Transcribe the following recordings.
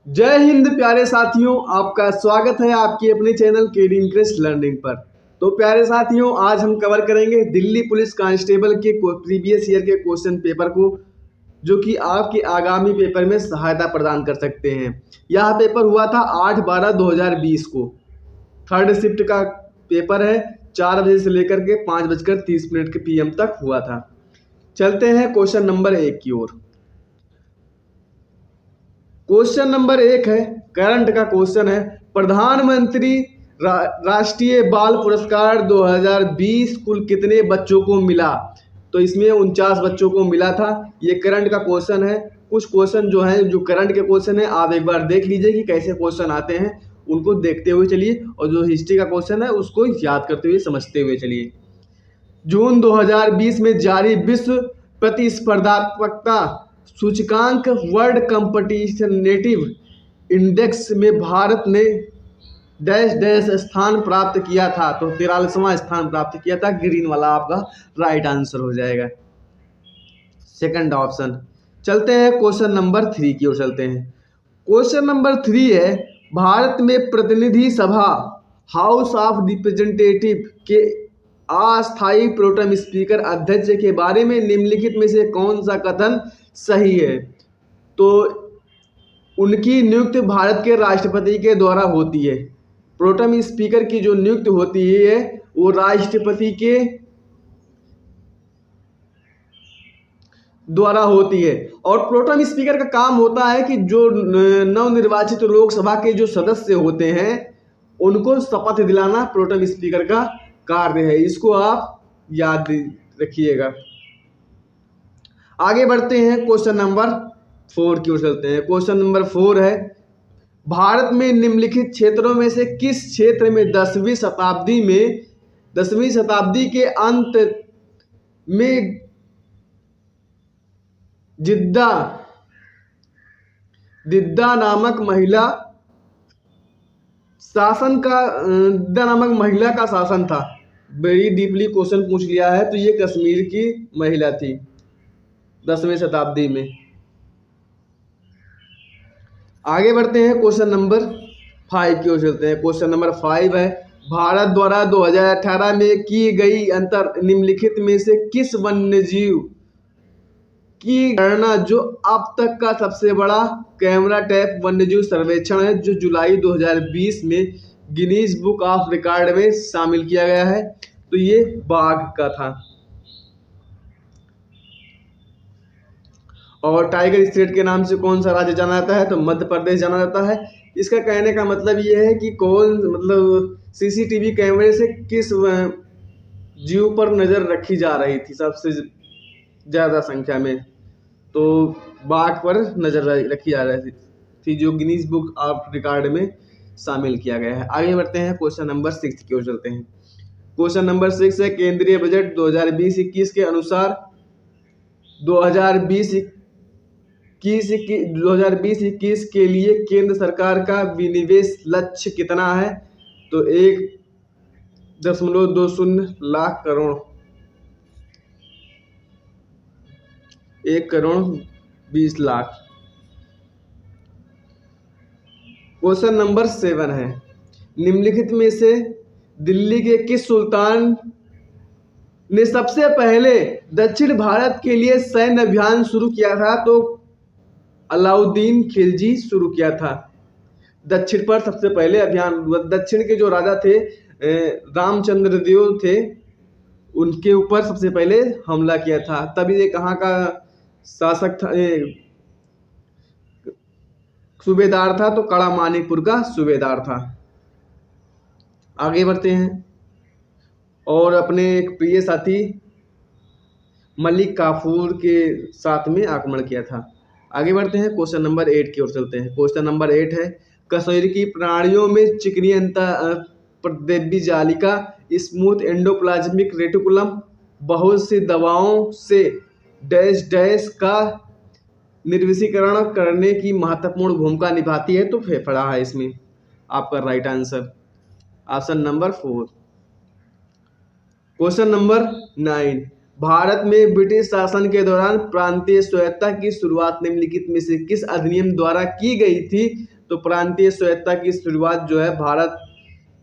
जय हिंद प्यारे साथियों, आपका स्वागत है आपके अपने चैनल केडी इंटरेस्ट लर्निंग पर। तो प्यारे साथियों, आज हम कवर करेंगे दिल्ली पुलिस कांस्टेबल के प्रीवियस ईयर के क्वेश्चन पेपर को, जो कि आपके आगामी पेपर में सहायता प्रदान कर सकते हैं। यह पेपर हुआ था 8/12/2020 को। थर्ड शिफ्ट का पेपर है। 4 बजे से लेकर के 5:30 के PM तक हुआ था। चलते हैं क्वेश्चन नंबर 1 की ओर। क्वेश्चन नंबर 1 है, करंट का क्वेश्चन है। प्रधानमंत्री राष्ट्रीय बाल पुरस्कार 2020 कुल कितने बच्चों को मिला? तो इसमें 49 बच्चों को मिला था। ये करंट का क्वेश्चन है। कुछ क्वेश्चन जो है, जो करंट के क्वेश्चन है, आप एक बार देख लीजिए कि कैसे क्वेश्चन आते हैं। उनको देखते हुए चलिए, और जो हिस्ट्री का क्वेश्चन है उसको याद करते हुए समझते हुए चलिए। जून 2020 में जारी विश्व प्रतिस्पर्धात्मकता सूचकांक वर्ल्ड कॉम्पिटिटिव इंडेक्स में भारत ने डैश डैश स्थान प्राप्त किया था। तो 43वां स्थान प्राप्त किया था। ग्रीन वाला आपका राइट आंसर हो जाएगा, सेकंड ऑप्शन। चलते हैं क्वेश्चन नंबर 3 की ओर चलते हैं। क्वेश्चन नंबर 3 है, भारत में प्रतिनिधि सभा हाउस ऑफ रिप्रेजेंटेटिव के अस्थायी प्रोटेम स्पीकर अध्यक्ष के बारे में निम्नलिखित में से कौन सा कथन सही है? तो उनकी नियुक्ति भारत के राष्ट्रपति के द्वारा होती है। प्रोटेम स्पीकर की जो नियुक्ति होती है वो राष्ट्रपति के द्वारा होती है। और प्रोटेम स्पीकर का काम होता है कि जो नवनिर्वाचित लोकसभा के जो सदस्य होते हैं उनको शपथ दिलाना प्रोटेम स्पीकर का कार्य है। इसको आप याद रखिएगा। आगे बढ़ते हैं, क्वेश्चन नंबर 4 की ओर चलते हैं। क्वेश्चन नंबर 4 है, भारत में निम्नलिखित क्षेत्रों में से किस क्षेत्र में 10वीं शताब्दी के अंत में दिद्दा नामक महिला का शासन था? वेरी डीपली क्वेश्चन पूछ लिया है। तो ये कश्मीर की महिला थी 10वीं शताब्दी में। आगे बढ़ते हैं, क्वेश्चन नंबर 5 की ओर चलते हैं। क्वेश्चन नंबर 5 है, भारत द्वारा 2018 में की गई निम्नलिखित में से किस वन्यजीव की गणना जो अब तक का सबसे बड़ा कैमरा टैप वन्यजीव सर्वेक्षण है, जो जुलाई 2020 में गिनीज बुक ऑफ रिकॉर्ड में शामिल किया गया है? तो ये बाघ का था। और टाइगर स्टेट के नाम से कौन सा राज्य जाना जाता है? तो मध्य प्रदेश जाना जाता है। इसका कहने का मतलब ये है कि सीसीटीवी कैमरे से किस जीव पर नजर रखी जा रही थी सबसे ज्यादा संख्या में? तो बाघ पर नजर रखी जा रही थी, जो गिनीज बुक ऑफ रिकॉर्ड में शामिल किया गया है। आगे बढ़ते हैं, क्वेश्चन नंबर 6 की ओर चलते हैं। क्वेश्चन नंबर 6 है, केंद्रीय बजट 2020-21 के अनुसार 2020-21 के लिए केंद्र सरकार का विनिवेश लक्ष्य कितना है? तो 1.20 लाख करोड़, 1.20 लाख। क्वेश्चन नंबर 7 है, निम्नलिखित में से दिल्ली के किस सुल्तान ने सबसे पहले दक्षिण भारत के लिए सैन्य अभियान शुरू किया था? तो अलाउद्दीन खिलजी शुरू किया था। दक्षिण पर सबसे पहले अभियान, दक्षिण के जो राजा थे रामचंद्र देव थे, उनके ऊपर सबसे पहले हमला किया था। तभी ये कहाँ का शासक था, सूबेदार था? तो कड़ा मानिकपुर का सूबेदार था। आगे बढ़ते हैं, और अपने एक प्रिय साथी मलिक काफूर के साथ में आक्रमण किया था। आगे बढ़ते हैं, क्वेश्चन नंबर 8 की ओर चलते हैं। क्वेश्चन नंबर 8 है, कशेरुकी की प्राणियों में चिकनी प्रदेवी जालिका स्मूथ एंडोप्लाज्मिक रेटिकुलम बहुत सी दवाओं से डैश डैश का निर्विषीकरण करने की महत्वपूर्ण भूमिका निभाती है? तो फेफड़ा है इसमें आपका right answer, option number 4। Question number 9, Bharat में ब्रिटिश शासन के दौरान प्रांतीय स्वायत्तता की शुरुआत निम्नलिखित में से किस अधिनियम द्वारा की गई थी? तो प्रांतीय स्वायत्तता की शुरुआत जो है भारत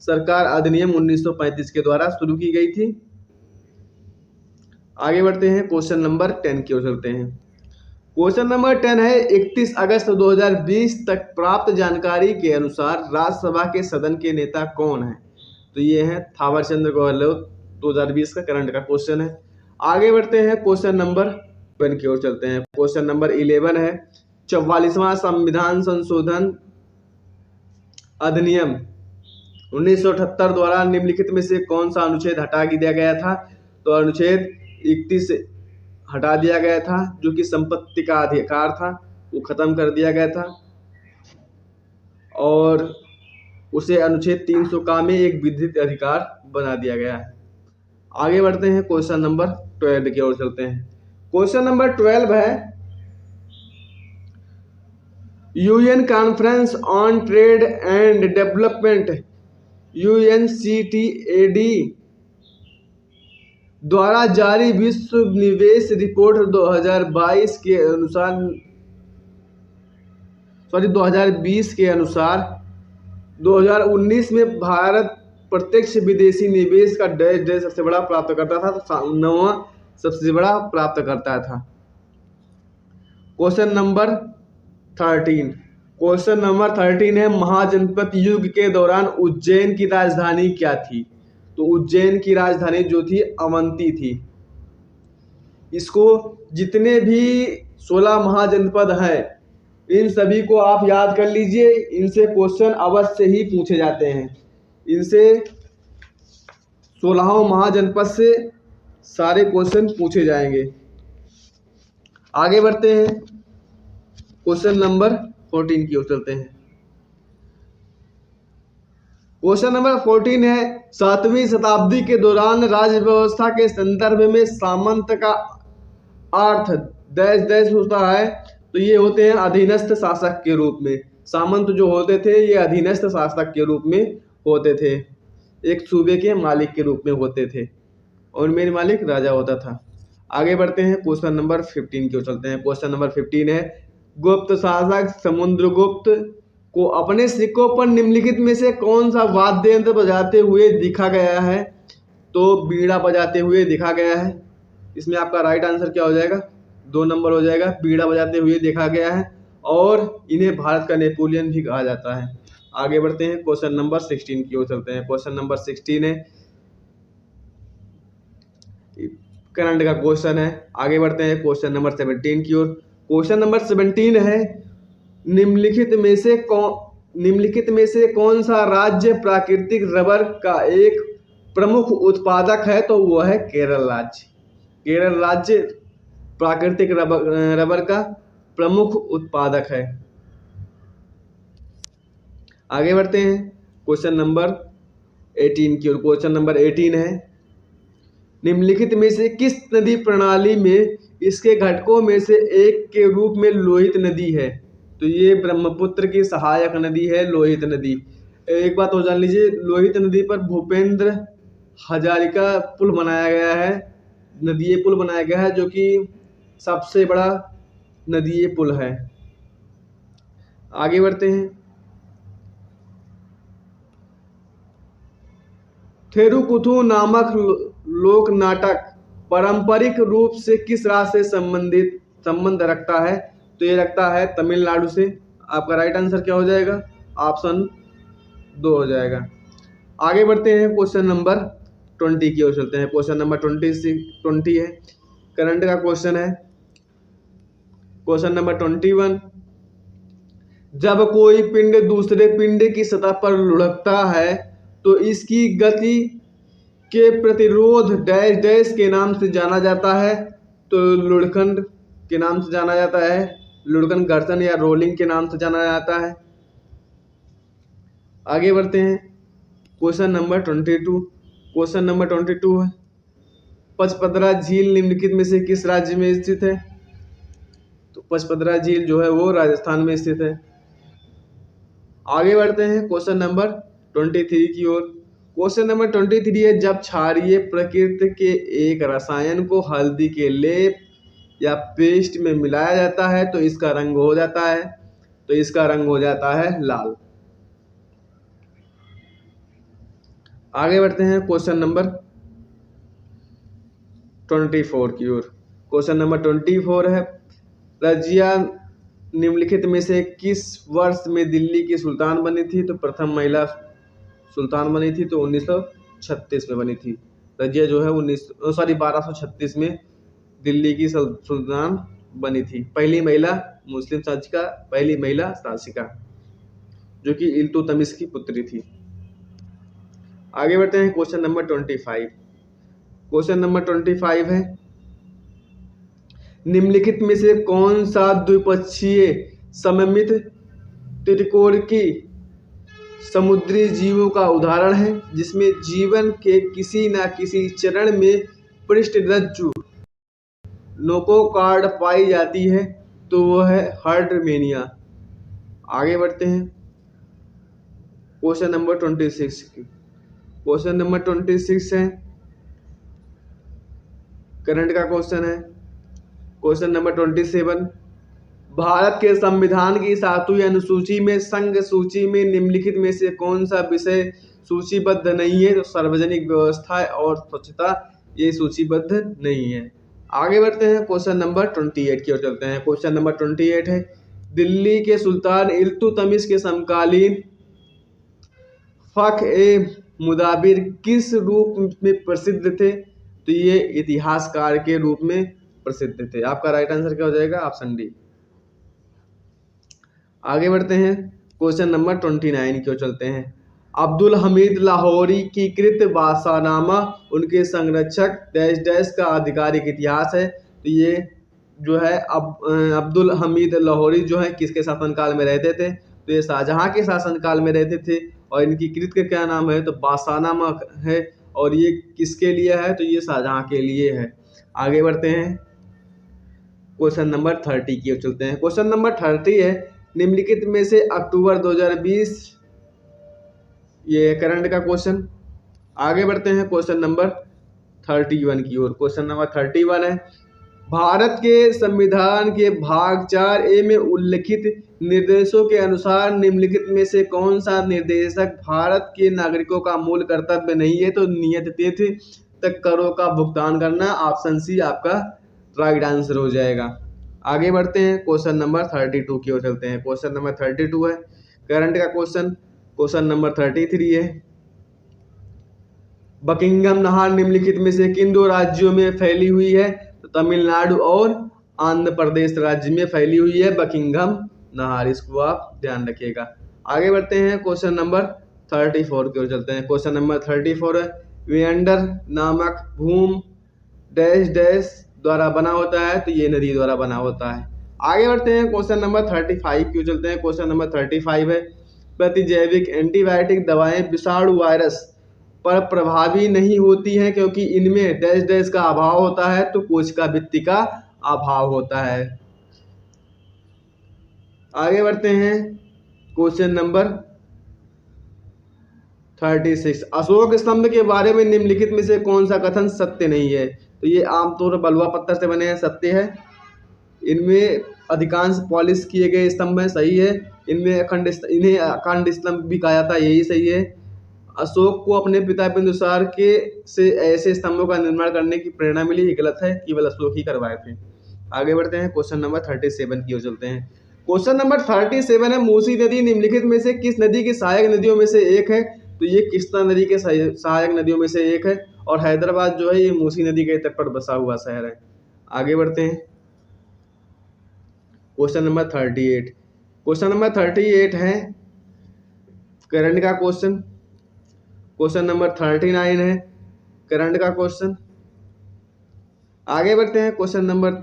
सरकार अधिनियम 1935 के द्वारा शुरू की गई थी। आगे बढ़ते हैं, क्वेश्चन नंबर 10 की ओर चलते हैं। क्वेश्चन नंबर 10 है 31 अगस्त 2020 तक प्राप्त जानकारी के अनुसार राज्यसभा के सदन के नेता कौन है? तो ये है थावर चंद गहलोत। 2020 का करंट का क्वेश्चन है। आगे बढ़ते हैं, क्वेश्चन नंबर 1 की ओर चलते हैं। क्वेश्चन नंबर 11 है 44वां संविधान संशोधन अधिनियम 1978 द्वारा निम्नलिखित में से कौन सा अनुच्छेद हटा दिया गया था? तो अनुच्छेद 31 हटा दिया गया था, जो कि संपत्ति का अधिकार था, वो खत्म कर दिया गया था और उसे अनुच्छेद 300 का में एक विधिक अधिकार बना दिया गया है। आगे बढ़ते हैं, क्वेश्चन नंबर 12 की ओर चलते हैं। क्वेश्चन नंबर 12 है UN conference on trade and development UNCTAD द्वारा जारी विश्व निवेश रिपोर्ट 2020 के अनुसार 2019 में भारत प्रत्यक्ष विदेशी निवेश का डैश सबसे बड़ा प्राप्त करता था, तो 9वां सबसे बड़ा प्राप्त करता था। क्वेश्चन नंबर 13 है महाजनपद युग के दौरान उज्जैन की राजधानी क्या थी? तो उज्जैन की राजधानी जो थी अवंती थी। इसको जितने भी 16 महाजनपद हैं इन सभी को आप याद कर लीजिए, इनसे क्वेश्चन अवश्य ही पूछे जाते हैं। इनसे 16 महाजनपद से सारे क्वेश्चन पूछे जाएंगे। आगे बढ़ते हैं, क्वेश्चन नंबर 14 की ओर चलते हैं। क्वेश्चन नंबर 14 है 7वीं शताब्दी के दौरान राज्य व्यवस्था के संदर्भ में सामंत का अर्थ डैश डैश होता है, तो ये होते हैं अधीनस्थ शासक के रूप में। सामंत जो होते थे ये अधीनस्थ शासक के रूप में होते थे, एक सूबे के मालिक के रूप में होते थे और मेन मालिक राजा होता था। आगे बढ़ते हैं, क्वेश्चन नंबर 15 की ओर चलते हैं। क्वेश्चन नंबर 15 है गुप्त शासक समुद्रगुप्त को अपने सिक्कों पर निम्नलिखित में से कौन सा वाद्य यंत्र बजाते हुए दिखा गया है? तो बीड़ा बजाते हुए दिखा गया है। इसमें आपका राइट आंसर क्या हो जाएगा? 2 नंबर हो जाएगा। बीड़ा बजाते हुए देखा गया है और इन्हें भारत का नेपोलियन भी कहा जाता है। आगे बढ़ते हैं, क्वेश्चन नंबर 16 की ओर चलते हैं। क्वेश्चन नंबर 16 है करंट का क्वेश्चन है। आगे बढ़ते हैं क्वेश्चन नंबर 17 की ओर। क्वेश्चन नंबर 17 है निम्नलिखित में से कौन सा राज्य प्राकृतिक रबर का एक प्रमुख उत्पादक है? तो वो है केरल राज्य। केरल राज्य प्राकृतिक रबर का प्रमुख उत्पादक है। आगे बढ़ते हैं, क्वेश्चन नंबर 18 की ओर। क्वेश्चन नंबर 18 है निम्नलिखित में से किस नदी प्रणाली में इसके घटकों में से एक के रूप में लोहित नदी है? तो ये ब्रह्मपुत्र की सहायक नदी है लोहित नदी। एक बात और जान लीजिए, लोहित नदी पर भूपेंद्र हजारिका पुल बनाया गया है, नदीय पुल बनाया गया है, जो कि सबसे बड़ा नदीय पुल है। आगे बढ़ते हैं, थेरुकुथु नामक लोक नाटक पारंपरिक रूप से किस राज्य से संबंध रखता है? तो ये रखता है तमिलनाडु से। आपका राइट आंसर क्या हो जाएगा? ऑप्शन 2 हो जाएगा। आगे बढ़ते हैं, क्वेश्चन नंबर 20 की ओर चलते हैं। क्वेश्चन नंबर 20 है करंट का क्वेश्चन है। क्वेश्चन नंबर 21 जब कोई पिंड दूसरे पिंड की सतह पर लुढ़कता है तो इसकी गति के प्रतिरोध डैश डैश के नाम से जाना जाता है। तो लुढ़कन के नाम से जाना जाता है, लुढ़कन घर्षण या रोलिंग के नाम से जाना जाता है। आगे बढ़ते हैं, क्वेश्चन नंबर 22। क्वेश्चन नंबर 22 है पचपदरा झील निम्नलिखित में से किस राज्य में स्थित है? तो पचपदरा झील जो है वो राजस्थान में स्थित है। आगे बढ़ते हैं, क्वेश्चन नंबर 23 की ओर। क्वेश्चन नंबर 23 है जब क्षारीय प्रकृति के एक रसायन को हल्दी के लेप या पेस्ट में मिलाया जाता है तो इसका रंग हो जाता है। तो तो इसका रंग हो जाता है लाल। आगे बढ़ते हैं क्वेश्चन नंबर 24 की ओर। क्वेश्चन नंबर 24 है, रजिया निम्नलिखित में से किस वर्ष में दिल्ली की सुल्तान बनी थी? तो प्रथम महिला सुल्तान बनी थी तो 1936 में बनी थी। रजिया जो है 1236 में दिल्ली की सुल्तान बनी थी। पहली महिला मुस्लिम शासिका, पहली महिला शासिका, जो कि इल्तुतमिश की पुत्री थी। आगे बढ़ते हैं क्वेश्चन नंबर 25। क्वेश्चन नंबर 25 है, निम्नलिखित में से कौन सा द्विपक्षीय सममित त्रिकोण की समुद्री जीवों का उदाहरण है जिसमें जीवन के किसी न किसी चरण में पृष्ठरज्जु नोकोकॉर्ड पाई जाती है? तो वह है हर्डमेनिया। आगे बढ़ते हैं क्वेश्चन नंबर 26 की। क्वेश्चन नंबर 26 है, करंट का क्वेश्चन है। क्वेश्चन नंबर 27, भारत के संविधान की 7वीं अनुसूची में संघ सूची में निम्नलिखित में से कौन सा विषय सूचीबद्ध नहीं है? तो सार्वजनिक व्यवस्था और स्वच्छता ये सूचीबद्ध नहीं है। आगे बढ़ते हैं क्वेश्चन नंबर 28 की ओर चलते हैं। क्वेश्चन नंबर 28 है, दिल्ली के सुल्तान इल्तुतमिश के समकालीन फख ए मुदाबिर किस रूप में प्रसिद्ध थे? तो ये इतिहासकार के रूप में प्रसिद्ध थे। आपका राइट आंसर क्या हो जाएगा? Option D. आगे बढ़ते हैं क्वेश्चन नंबर 29 की ओर चलते हैं। अब्दुल हमीद लाहौरी की कृत बासानामा उनके संरक्षक डैश डैश का आधिकारिक इतिहास है। तो ये जो है अब्दुल हमीद लाहौरी जो है किसके शासनकाल में रहते थे? तो ये शाहजहां के शासनकाल में रहते थे और इनकी कृत का क्या नाम है? तो बासानामा है। और ये किसके लिए है? तो ये शाहजहां के लिए है। आगे बढ़ते हैं क्वेश्चन नंबर 30 की ओर चलते हैं। क्वेश्चन नंबर 30 है, निम्नलिखित में से अक्टूबर 2020, ये करंट का क्वेश्चन। आगे बढ़ते हैं क्वेश्चन नंबर 31 की ओर। क्वेश्चन नंबर 31 है, भारत के संविधान के भाग 4A में उल्लिखित निर्देशों के अनुसार निम्नलिखित में से कौन सा निर्देशक भारत के नागरिकों का मूल कर्तव्य नहीं है? तो नियत तिथि तक करों का भुगतान करना। ऑप्शन सी आपका राइट आंसर हो जाएगा। आगे बढ़ते हैं क्वेश्चन नंबर 32 की ओर चलते हैं। क्वेश्चन नंबर 32 है करंट का क्वेश्चन। क्वेश्चन नंबर 33 है, बकिंघम नहर निम्नलिखित में से किन दो राज्यों में फैली हुई है? तो तमिलनाडु और आंध्र प्रदेश राज्य में फैली हुई है बकिंघम नहर। इसको आप ध्यान रखिएगा। आगे बढ़ते हैं क्वेश्चन नंबर 34 की ओर चलते हैं। क्वेश्चन नंबर 34 है, वियंडर नामक भूम डैश डैश द्वारा बना होता है? तो ये नदी द्वारा बना होता है। आगे बढ़ते हैं क्वेश्चन नंबर 35 की ओर चलते हैं। क्वेश्चन नंबर 35 है, प्रतिजैविक एंटीबायोटिक दवाएं विषाणु वायरस पर प्रभावी नहीं होती हैं क्योंकि इनमें डैश डैश का अभाव होता है? तो कोशिका भित्ति का अभाव होता है। आगे बढ़ते हैं क्वेश्चन नंबर 36, अशोक स्तंभ के बारे में निम्नलिखित में से कौन सा कथन सत्य नहीं है? तो ये आमतौर पर बलुआ पत्थर से बने हैं, सत्य है। इनमें अधिकांश पॉलिश किए गए स्तंभ हैं, सही है। इन्हें अखंड स्तंभ भी कहा जाता है, यही सही है। अशोक को अपने पिता बिंदुसार के से ऐसे स्तंभों का निर्माण करने की प्रेरणा मिली, ये गलत है, केवल अशोक ही करवाए थे। आगे बढ़ते हैं क्वेश्चन नंबर 37 की ओर चलते हैं। क्वेश्चन नंबर 37 है, मूसी नदी निम्नलिखित में से किस नदी की सहायक नदियों में से एक है? तो ये कृष्णा नदी के सहायक नदियों में से एक है और हैदराबाद जो है ये मूसी नदी के तट पर बसा हुआ शहर है। आगे बढ़ते हैं क्वेश्चन नंबर 38। क्वेश्चन नंबर 38 है करंट का क्वेश्चन। क्वेश्चन नंबर 39 है करंट का क्वेश्चन। आगे बढ़ते हैं क्वेश्चन नंबर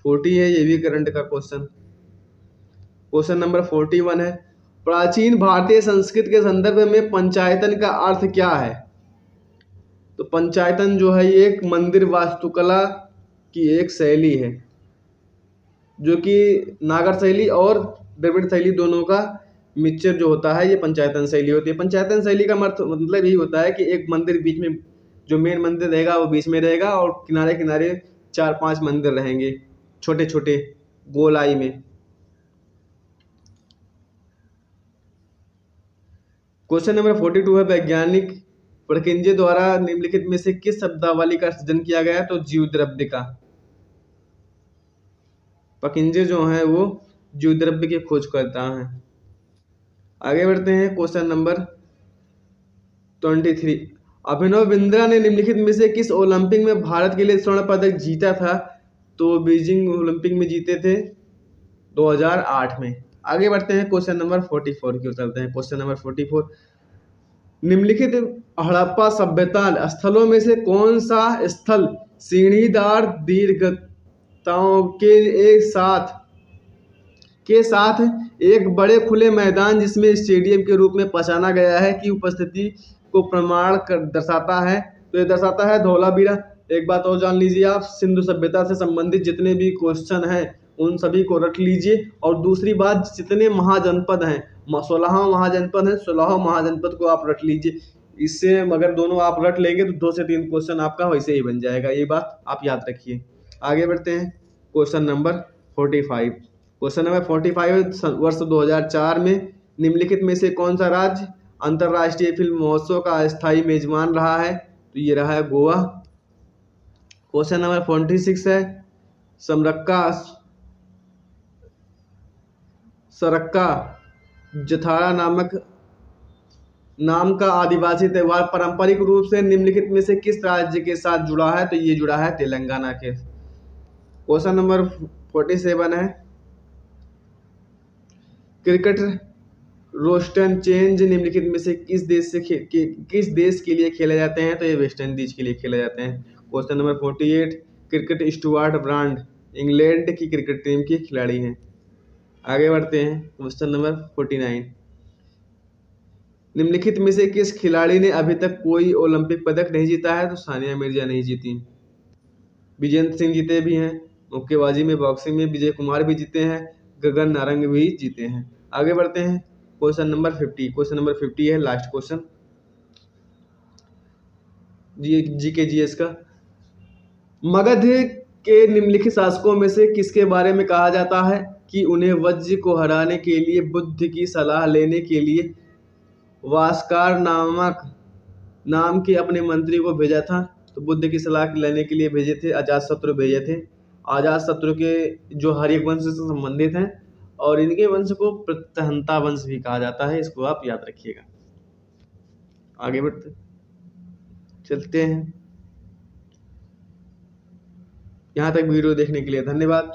40 है, ये भी करंट का क्वेश्चन। क्वेश्चन नंबर 41 है, प्राचीन भारतीय संस्कृति के संदर्भ में पंचायतन का अर्थ क्या है? तो पंचायतन जो है ये एक मंदिर वास्तुकला की एक शैली है जो कि नागर शैली और द्रविड़ शैली दोनों का मिक्सचर जो होता है ये पंचायतन शैली होती है। पंचायतन शैली का मतलब यही होता है कि एक मंदिर बीच में, जो मेन मंदिर रहेगा वो बीच में रहेगा और किनारे किनारे 4-5 मंदिर रहेंगे छोटे छोटे गोलाई में। क्वेश्चन नंबर 42 है, वैज्ञानिक परकिंजे द्वारा निम्नलिखित में से किस शब्दावली का सृजन किया गया है? तो जीवद्रव्य का। परकिंजे जो है वो जीवद्रव्य की खोज करता है। आगे बढ़ते हैं, क्वेश्चन नंबर 23, अभिनव बिंद्रा ने निम्नलिखित में से किस ओलंपिक में भारत के लिए स्वर्ण पदक जीता था? तो बीजिंग ओलंपिक में जीते थे 2008 में। आगे बढ़ते हैं, क्वेश्चन नंबर 44 की ओर चलते हैं। क्वेश्चन नंबर 44, निम्नलिखित हड़प्पा सभ्यता स्थलों में से कौन सा स्थल सीढ़ीदार दीर्घताओं के साथ एक बड़े खुले मैदान जिसमें स्टेडियम के रूप में पहचाना गया है की उपस्थिति को प्रमाण कर दर्शाता है? तो ये दर्शाता है धौलावीरा। एक बात और जान लीजिए आप, सिंधु सभ्यता से संबंधित जितने भी क्वेश्चन हैं उन सभी को रट लीजिए। और दूसरी बात, जितने महाजनपद हैं, 16 महाजनपद हैं, 16 महाजनपद को आप रट लीजिए। इससे अगर दोनों आप रट लेंगे तो 2 से 3 क्वेश्चन आपका वैसे ही बन जाएगा, ये बात आप याद रखिए। आगे बढ़ते हैं, क्वेश्चन नंबर 45। क्वेश्चन नंबर 45, वर्ष 2004 में निम्नलिखित में से कौन सा राज्य अंतर्राष्ट्रीय फिल्म महोत्सव का अस्थायी मेजबान रहा है? तो ये रहा है गोवा। क्वेश्चन नंबर 46 है, सरक्का जथारा नाम का आदिवासी त्योहार पारंपरिक रूप से निम्नलिखित में से किस राज्य के साथ जुड़ा है? तो ये जुड़ा है तेलंगाना के। क्वेश्चन नंबर 47 है, क्रिकेट रोस्टन चेंज निम्नलिखित में से किस देश के लिए खेले जाते हैं? तो ये वेस्ट इंडीज के लिए खेले जाते हैं। Question number 48, cricket Stuart brand England की क्रिकेट टीम की खिलाड़ी हैं। आगे बढ़ते हैं, क्वेश्चन नंबर 49, निम्नलिखित में से किस खिलाड़ी ने अभी तक कोई ओलंपिक पदक नहीं जीता है? तो सानिया मिर्जा नहीं जीती। विजेंद्र सिंह जीते भी हैं, मुक्केबाजी में, बॉक्सिंग में विजय कुमार भी जीते हैं, गगन नारंग भी जीते हैं। आगे बढ़ते हैं, क्वेश्चन नंबर 50। क्वेश्चन नंबर 50 है लास्ट क्वेश्चन जीके जीएस का। मगध के निम्नलिखित शासकों में से किसके बारे में कहा जाता है कि उन्हें वज्र को हराने के लिए बुद्ध की सलाह लेने के लिए वास्कार नाम के अपने मंत्री को भेजा था? तो बुद्ध की सलाह लेने के लिए भेजे थे, अजातशत्रु भेजे थे। अजातशत्रु के जो हर्यक वंश से संबंधित हैं और इनके वंश को प्रत्यहंता वंश भी कहा जाता है, इसको आप याद रखिएगा। आगे बढ़ते चलते हैं। यहाँ तक वीडियो देखने के लिए धन्यवाद।